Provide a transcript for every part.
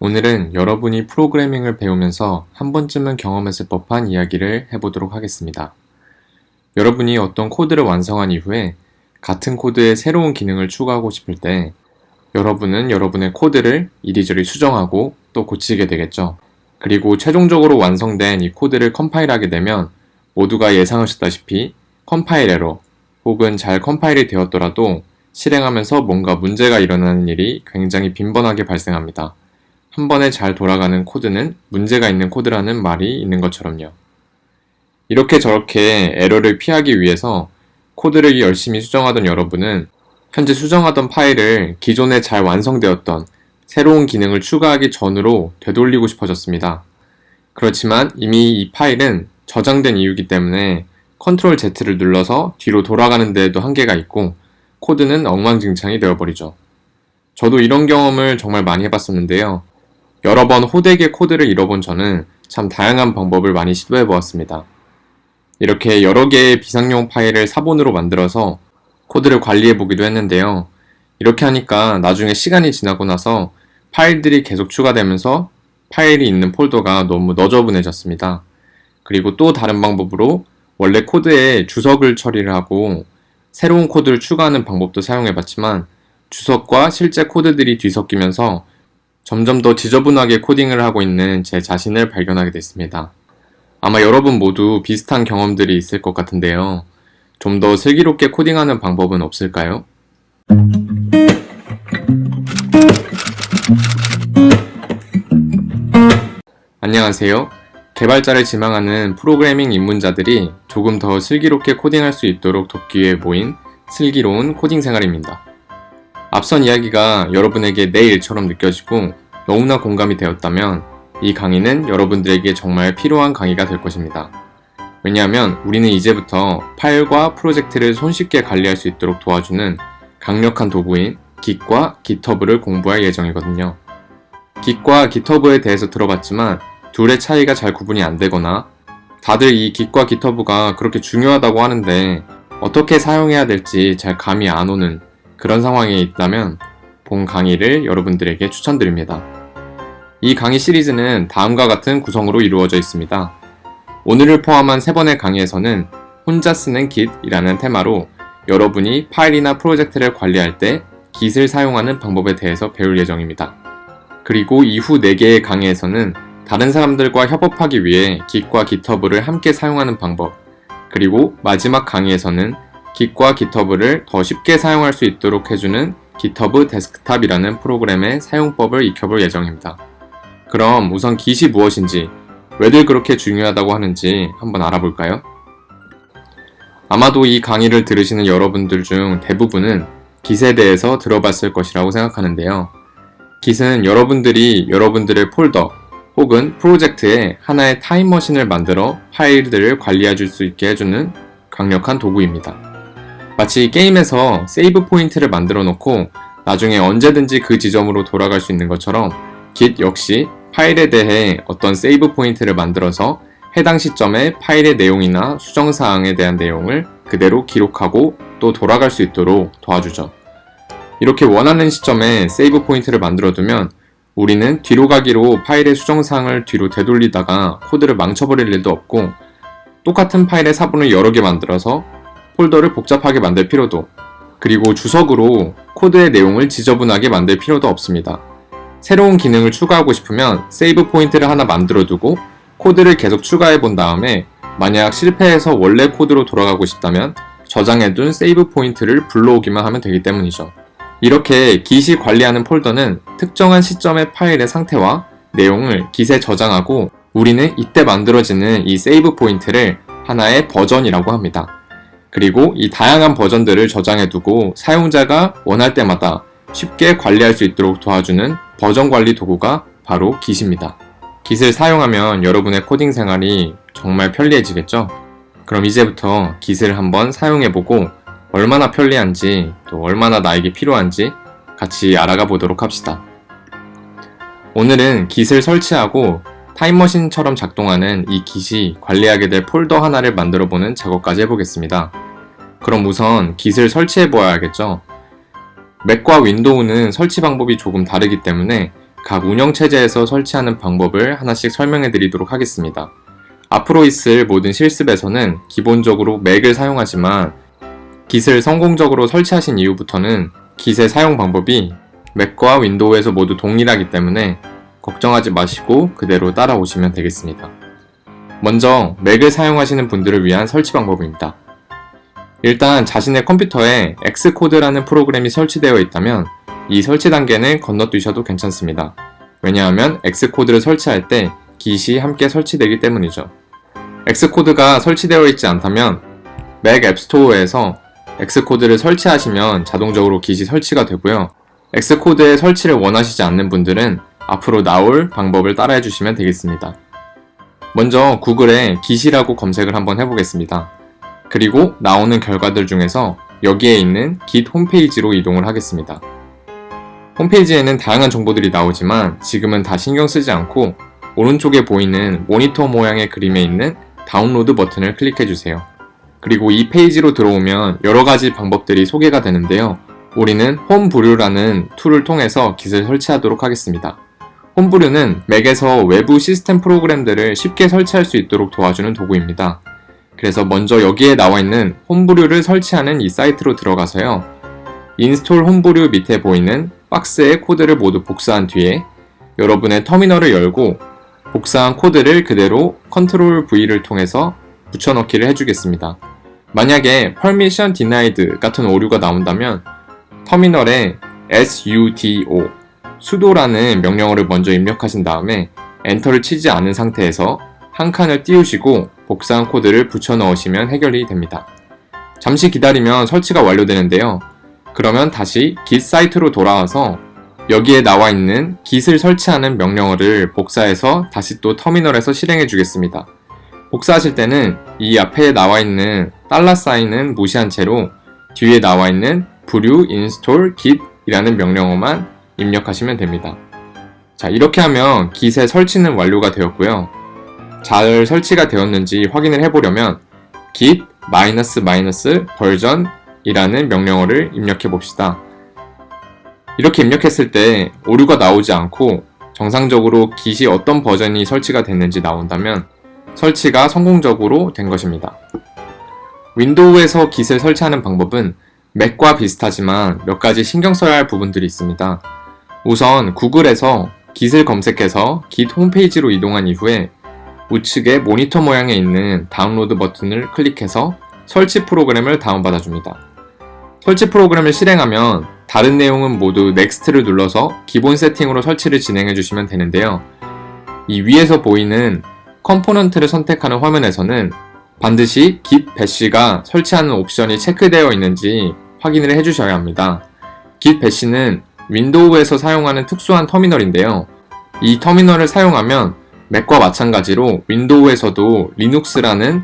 오늘은 여러분이 프로그래밍을 배우면서 한 번쯤은 경험했을 법한 이야기를 해보도록 하겠습니다. 여러분이 어떤 코드를 완성한 이후에 같은 코드에 새로운 기능을 추가하고 싶을 때 여러분은 여러분의 코드를 이리저리 수정하고 또 고치게 되겠죠. 그리고 최종적으로 완성된 이 코드를 컴파일하게 되면 모두가 예상하셨다시피 컴파일 에러 혹은 잘 컴파일이 되었더라도 실행하면서 뭔가 문제가 일어나는 일이 굉장히 빈번하게 발생합니다. 한 번에 잘 돌아가는 코드는 문제가 있는 코드라는 말이 있는 것처럼요. 이렇게 저렇게 에러를 피하기 위해서 코드를 열심히 수정하던 여러분은 현재 수정하던 파일을 기존에 잘 완성되었던 새로운 기능을 추가하기 전으로 되돌리고 싶어졌습니다. 그렇지만 이미 이 파일은 저장된 이유이기 때문에 컨트롤 Z를 눌러서 뒤로 돌아가는 데에도 한계가 있고 코드는 엉망진창이 되어버리죠. 저도 이런 경험을 정말 많이 해봤었는데요. 여러 번 호되게 코드를 잃어본 저는 참 다양한 방법을 많이 시도해 보았습니다. 이렇게 여러 개의 비상용 파일을 사본으로 만들어서 코드를 관리해 보기도 했는데요. 이렇게 하니까 나중에 시간이 지나고 나서 파일들이 계속 추가되면서 파일이 있는 폴더가 너무 너저분해졌습니다. 그리고 또 다른 방법으로 원래 코드에 주석을 처리를 하고 새로운 코드를 추가하는 방법도 사용해 봤지만 주석과 실제 코드들이 뒤섞이면서 점점 더 지저분하게 코딩을 하고 있는 제 자신을 발견하게 됐습니다. 아마 여러분 모두 비슷한 경험들이 있을 것 같은데요. 좀 더 슬기롭게 코딩하는 방법은 없을까요? 안녕하세요. 개발자를 지망하는 프로그래밍 입문자들이 조금 더 슬기롭게 코딩할 수 있도록 돕기 위해 모인 슬기로운 코딩 생활입니다. 앞선 이야기가 여러분에게 내 일처럼 느껴지고 너무나 공감이 되었다면 이 강의는 여러분들에게 정말 필요한 강의가 될 것입니다. 왜냐하면 우리는 이제부터 파일과 프로젝트를 손쉽게 관리할 수 있도록 도와주는 강력한 도구인 Git과 GitHub를 공부할 예정이거든요. Git과 GitHub에 대해서 들어봤지만 둘의 차이가 잘 구분이 안 되거나 다들 이 Git과 GitHub가 그렇게 중요하다고 하는데 어떻게 사용해야 될지 잘 감이 안 오는 그런 상황에 있다면 본 강의를 여러분들에게 추천드립니다. 이 강의 시리즈는 다음과 같은 구성으로 이루어져 있습니다. 오늘을 포함한 3번의 강의에서는 혼자 쓰는 Git이라는 테마로 여러분이 파일이나 프로젝트를 관리할 때 Git을 사용하는 방법에 대해서 배울 예정입니다. 그리고 이후 4개의 강의에서는 다른 사람들과 협업하기 위해 Git과 GitHub를 함께 사용하는 방법, 그리고 마지막 강의에서는 Git과 GitHub를 더 쉽게 사용할 수 있도록 해주는 GitHub 데스크탑이라는 프로그램의 사용법을 익혀볼 예정입니다. 그럼 우선 Git이 무엇인지, 왜들 그렇게 중요하다고 하는지 한번 알아볼까요? 아마도 이 강의를 들으시는 여러분들 중 대부분은 Git에 대해서 들어봤을 것이라고 생각하는데요. Git은 여러분들이 여러분들의 폴더 혹은 프로젝트에 하나의 타임머신을 만들어 파일들을 관리해 줄 수 있게 해주는 강력한 도구입니다. 마치 게임에서 세이브 포인트를 만들어 놓고 나중에 언제든지 그 지점으로 돌아갈 수 있는 것처럼 Git 역시 파일에 대해 어떤 세이브 포인트를 만들어서 해당 시점에 파일의 내용이나 수정사항에 대한 내용을 그대로 기록하고 또 돌아갈 수 있도록 도와주죠. 이렇게 원하는 시점에 세이브 포인트를 만들어두면 우리는 뒤로 가기로 파일의 수정사항을 뒤로 되돌리다가 코드를 망쳐버릴 일도 없고 똑같은 파일의 사본을 여러 개 만들어서 폴더를 복잡하게 만들 필요도, 그리고 주석으로 코드의 내용을 지저분하게 만들 필요도 없습니다. 새로운 기능을 추가하고 싶으면 세이브 포인트를 하나 만들어두고 코드를 계속 추가해 본 다음에 만약 실패해서 원래 코드로 돌아가고 싶다면 저장해둔 세이브 포인트를 불러오기만 하면 되기 때문이죠. 이렇게 Git이 관리하는 폴더는 특정한 시점의 파일의 상태와 내용을 Git에 저장하고 우리는 이때 만들어지는 이 세이브 포인트를 하나의 버전이라고 합니다. 그리고 이 다양한 버전들을 저장해두고 사용자가 원할 때마다 쉽게 관리할 수 있도록 도와주는 버전 관리 도구가 바로 Git입니다. Git을 사용하면 여러분의 코딩 생활이 정말 편리해지겠죠? 그럼 이제부터 Git을 한번 사용해보고 얼마나 편리한지 또 얼마나 나에게 필요한지 같이 알아가 보도록 합시다. 오늘은 Git을 설치하고 타임머신처럼 작동하는 이 Git이 관리하게 될 폴더 하나를 만들어보는 작업까지 해보겠습니다. 그럼 우선 Git을 설치해보아야겠죠? 맥과 윈도우는 설치 방법이 조금 다르기 때문에 각 운영체제에서 설치하는 방법을 하나씩 설명해 드리도록 하겠습니다. 앞으로 있을 모든 실습에서는 기본적으로 맥을 사용하지만 Git을 성공적으로 설치하신 이후부터는 Git의 사용 방법이 맥과 윈도우에서 모두 동일하기 때문에 걱정하지 마시고 그대로 따라오시면 되겠습니다. 먼저 맥을 사용하시는 분들을 위한 설치 방법입니다. 일단 자신의 컴퓨터에 엑스코드라는 프로그램이 설치되어 있다면 이 설치 단계는 건너뛰셔도 괜찮습니다. 왜냐하면 엑스코드를 설치할 때 Git이 함께 설치되기 때문이죠. 엑스코드가 설치되어 있지 않다면 맥 앱스토어에서 엑스코드를 설치하시면 자동적으로 Git이 설치가 되고요. 엑스코드의 설치를 원하시지 않는 분들은 앞으로 나올 방법을 따라해 주시면 되겠습니다. 먼저 구글에 Git이라고 검색을 한번 해보겠습니다. 그리고 나오는 결과들 중에서 여기에 있는 Git 홈페이지로 이동을 하겠습니다. 홈페이지에는 다양한 정보들이 나오지만 지금은 다 신경 쓰지 않고 오른쪽에 보이는 모니터 모양의 그림에 있는 다운로드 버튼을 클릭해 주세요. 그리고 이 페이지로 들어오면 여러 가지 방법들이 소개가 되는데요. 우리는 홈브류라는 툴을 통해서 Git을 설치하도록 하겠습니다. 홈브류는 맥에서 외부 시스템 프로그램들을 쉽게 설치할 수 있도록 도와주는 도구입니다. 그래서 먼저 여기에 나와 있는 홈브류를 설치하는 이 사이트로 들어가서요. 인스톨 홈브류 밑에 보이는 박스의 코드를 모두 복사한 뒤에 여러분의 터미널을 열고 복사한 코드를 그대로 컨트롤 V를 통해서 붙여넣기를 해주겠습니다. 만약에 Permission Denied 같은 오류가 나온다면 터미널에 sudo라는 명령어를 먼저 입력하신 다음에 엔터를 치지 않은 상태에서 한 칸을 띄우시고 복사한 코드를 붙여 넣으시면 해결이 됩니다. 잠시 기다리면 설치가 완료되는데요. 그러면 다시 Git 사이트로 돌아와서 여기에 나와 있는 Git을 설치하는 명령어를 복사해서 다시 또 터미널에서 실행해 주겠습니다. 복사하실 때는 이 앞에 나와 있는 $사인은 무시한 채로 뒤에 나와 있는 brew install git 이라는 명령어만 입력하시면 됩니다. 자, 이렇게 하면 Git의 설치는 완료가 되었고요. 잘 설치가 되었는지 확인을 해보려면 git -version 이라는 명령어를 입력해 봅시다. 이렇게 입력했을 때 오류가 나오지 않고 정상적으로 Git이 어떤 버전이 설치가 됐는지 나온다면 설치가 성공적으로 된 것입니다. 윈도우에서 Git을 설치하는 방법은 맥과 비슷하지만 몇 가지 신경 써야 할 부분들이 있습니다. 우선 구글에서 Git을 검색해서 Git 홈페이지로 이동한 이후에 우측에 모니터 모양에 있는 다운로드 버튼을 클릭해서 설치 프로그램을 다운받아 줍니다. 설치 프로그램을 실행하면 다른 내용은 모두 넥스트를 눌러서 기본 세팅으로 설치를 진행해 주시면 되는데요. 이 위에서 보이는 컴포넌트를 선택하는 화면에서는 반드시 git bash가 설치하는 옵션이 체크되어 있는지 확인을 해주셔야 합니다. git bash는 윈도우에서 사용하는 특수한 터미널인데요. 이 터미널을 사용하면 맥과 마찬가지로 윈도우에서도 리눅스라는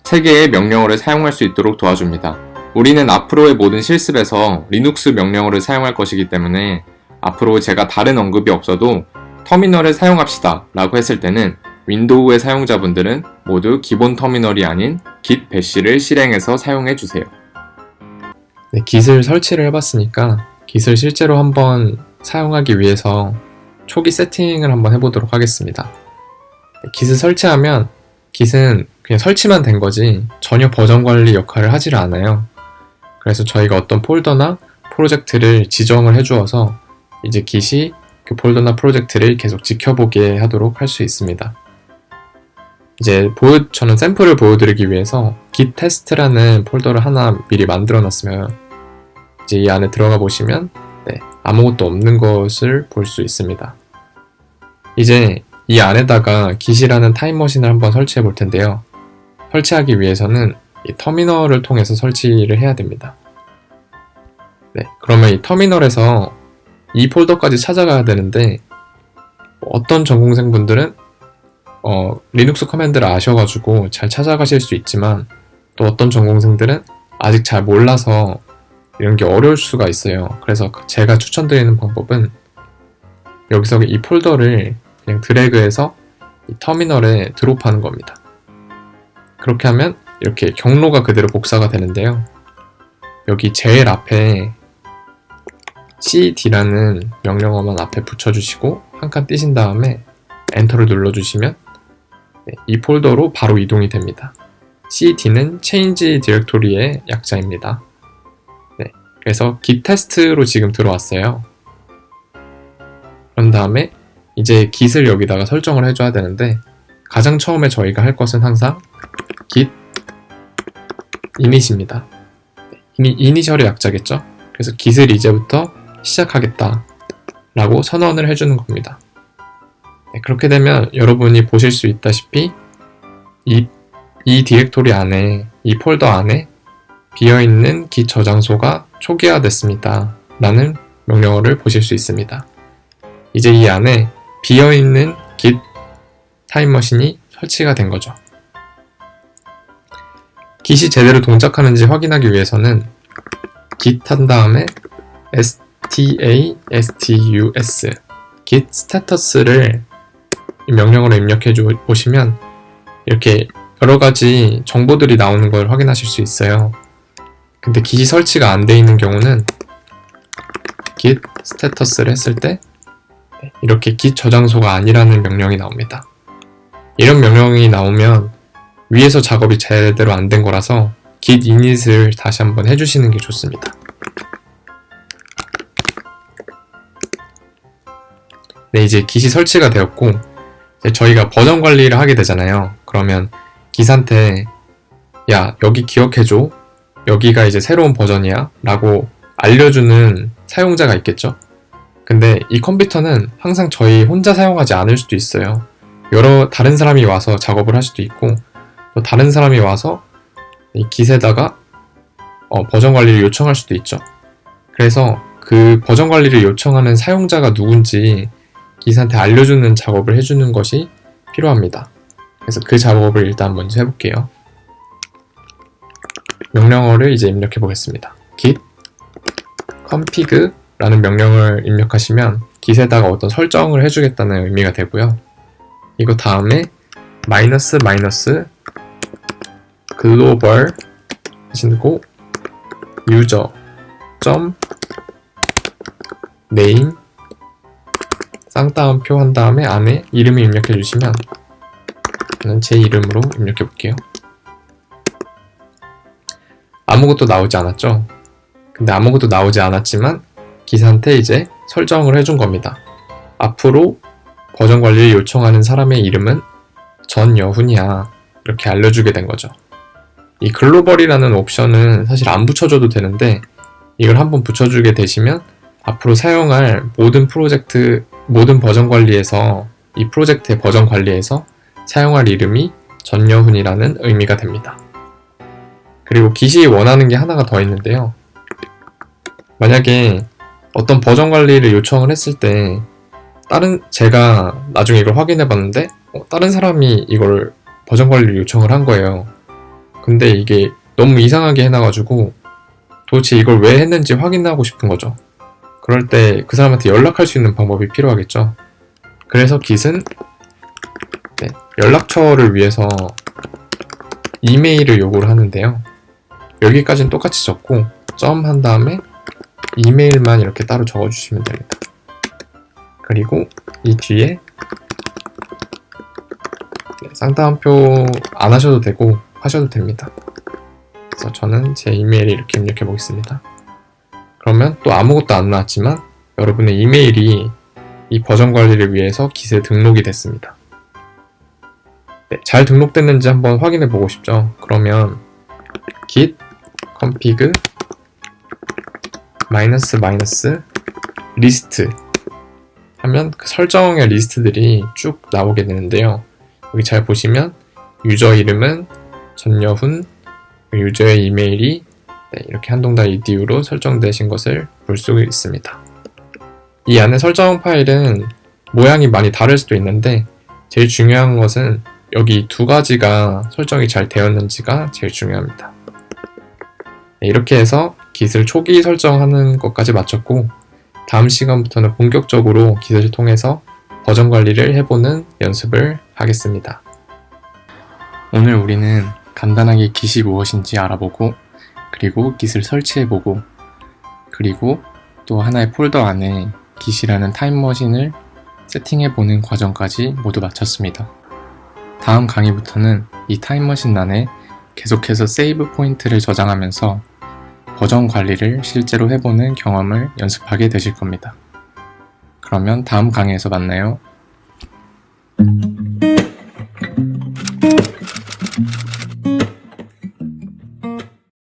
세 개의 명령어를 사용할 수 있도록 도와줍니다. 우리는 앞으로의 모든 실습에서 리눅스 명령어를 사용할 것이기 때문에 앞으로 제가 다른 언급이 없어도 터미널을 사용합시다 라고 했을 때는 윈도우의 사용자분들은 모두 기본 터미널이 아닌 git bash를 실행해서 사용해 주세요. 네, Git을 설치를 해봤으니까 Git을 실제로 한번 사용하기 위해서 초기 세팅을 한번 해보도록 하겠습니다. Git을 설치하면 Git은 그냥 설치만 된 거지 전혀 버전 관리 역할을 하지를 않아요. 그래서 저희가 어떤 폴더나 프로젝트를 지정을 해주어서 이제 Git이 그 폴더나 프로젝트를 계속 지켜보게 하도록 할 수 있습니다. 이제 저는 샘플을 보여드리기 위해서 git test라는 폴더를 하나 미리 만들어 놨으면 이제 이 안에 들어가 보시면 아무것도 없는 것을 볼 수 있습니다. 이제 이 안에다가 git이라는 타임머신을 한번 설치해 볼 텐데요. 설치하기 위해서는 이 터미널을 통해서 설치를 해야 됩니다. 그러면 이 터미널에서 이 폴더까지 찾아가야 되는데 어떤 전공생분들은 리눅스 커맨드를 아셔가지고 잘 찾아가실 수 있지만 또 어떤 전공생들은 아직 잘 몰라서 이런 게 어려울 수가 있어요. 그래서 제가 추천드리는 방법은 여기서 이 폴더를 그냥 드래그해서 이 터미널에 드롭하는 겁니다. 그렇게 하면 이렇게 경로가 그대로 복사가 되는데요. 여기 제일 앞에 cd라는 명령어만 앞에 붙여주시고 한 칸 띄신 다음에 엔터를 눌러주시면 이 폴더로 바로 이동이 됩니다. cd는 change 디렉토리의 약자입니다. 그래서 git 테스트로 지금 들어왔어요. 그런 다음에 이제 git을 여기다가 설정을 해줘야 되는데 가장 처음에 저희가 할 것은 항상 git init입니다. 이니셜의 약자겠죠? 그래서 git을 이제부터 시작하겠다 라고 선언을 해주는 겁니다. 그렇게 되면 여러분이 보실 수 있다시피 이 디렉토리 안에, 이 폴더 안에 비어있는 git 저장소가 초기화됐습니다 라는 명령어를 보실 수 있습니다. 이제 이 안에 비어있는 git 타임머신이 설치가 된 거죠. git이 제대로 동작하는지 확인하기 위해서는 git 한 다음에 status git status를 이 명령어로 입력해 보시면 이렇게 여러 가지 정보들이 나오는 걸 확인하실 수 있어요. 근데 git이 설치가 안 돼 있는 경우는 git status를 했을 때 이렇게 git 저장소가 아니라는 명령이 나옵니다. 이런 명령이 나오면 위에서 작업이 제대로 안 된 거라서 git init을 다시 한번 해주시는 게 좋습니다. 네, 이제 git이 설치가 되었고 이제 저희가 버전 관리를 하게 되잖아요. 그러면 git한테 야, 여기 기억해줘. 여기가 이제 새로운 버전이야 라고 알려주는 사용자가 있겠죠. 근데 이 컴퓨터는 항상 저희 혼자 사용하지 않을 수도 있어요. 여러 다른 사람이 와서 작업을 할 수도 있고 또 다른 사람이 와서 이 git에다가 버전 관리를 요청할 수도 있죠. 그래서 그 버전 관리를 요청하는 사용자가 누군지 git한테 알려주는 작업을 해주는 것이 필요합니다. 그래서 그 작업을 일단 먼저 해볼게요. 명령어를 이제 입력해 보겠습니다. git config 라는 명령을 입력하시면 git에다가 어떤 설정을 해주겠다는 의미가 되고요. 이거 다음에 마이너스 글로벌 하시고 유저 점 네임 쌍따옴표 한 다음에 안에 이름을 입력해 주시면 저는 제 이름으로 입력해 볼게요. 아무것도 나오지 않았죠? 근데 아무것도 나오지 않았지만 git한테 이제 설정을 해준 겁니다. 앞으로 버전 관리를 요청하는 사람의 이름은 전여훈이야 이렇게 알려주게 된 거죠. 이 글로벌이라는 옵션은 사실 안 붙여줘도 되는데 이걸 한번 붙여주게 되시면 앞으로 사용할 모든 버전 관리에서 이 프로젝트의 버전 관리에서 사용할 이름이 전여훈이라는 의미가 됩니다. 그리고 git이 원하는 게 하나가 더 있는데요. 만약에 어떤 버전 관리를 요청을 했을 때 제가 나중에 이걸 확인해 봤는데 다른 사람이 이걸 버전 관리를 요청을 한 거예요. 근데 이게 너무 이상하게 해놔가지고 도대체 이걸 왜 했는지 확인하고 싶은 거죠. 그럴 때 그 사람한테 연락할 수 있는 방법이 필요하겠죠. 그래서 git은 연락처를 위해서 이메일을 요구를 하는데요. 여기까지는 똑같이 적고 점 한 다음에 이메일만 이렇게 따로 적어주시면 됩니다. 그리고 이 뒤에 쌍따옴표 안 하셔도 되고 하셔도 됩니다. 그래서 저는 제 이메일을 이렇게 입력해 보겠습니다. 그러면 또 아무것도 안 나왔지만 여러분의 이메일이 이 버전 관리를 위해서 git에 등록이 됐습니다. 잘 등록됐는지 한번 확인해 보고 싶죠. 그러면 git config -list 하면 그 설정의 리스트들이 쭉 나오게 되는데요. 여기 잘 보시면 유저 이름은 전여훈, 유저의 이메일이 이렇게 한동달 edu로 설정되신 것을 볼 수 있습니다. 이 안에 설정 파일은 모양이 많이 다를 수도 있는데 제일 중요한 것은 여기 두 가지가 설정이 잘 되었는지가 제일 중요합니다. 이렇게 해서 git을 초기 설정하는 것까지 마쳤고 다음 시간부터는 본격적으로 git을 통해서 버전 관리를 해보는 연습을 하겠습니다. 오늘 우리는 간단하게 git이 무엇인지 알아보고 그리고 git을 설치해보고 그리고 또 하나의 폴더 안에 깃이라는 타임머신을 세팅해보는 과정까지 모두 마쳤습니다. 다음 강의부터는 이 타임머신 안에 계속해서 세이브 포인트를 저장하면서 버전 관리를 실제로 해보는 경험을 연습하게 되실 겁니다. 그러면 다음 강의에서 만나요.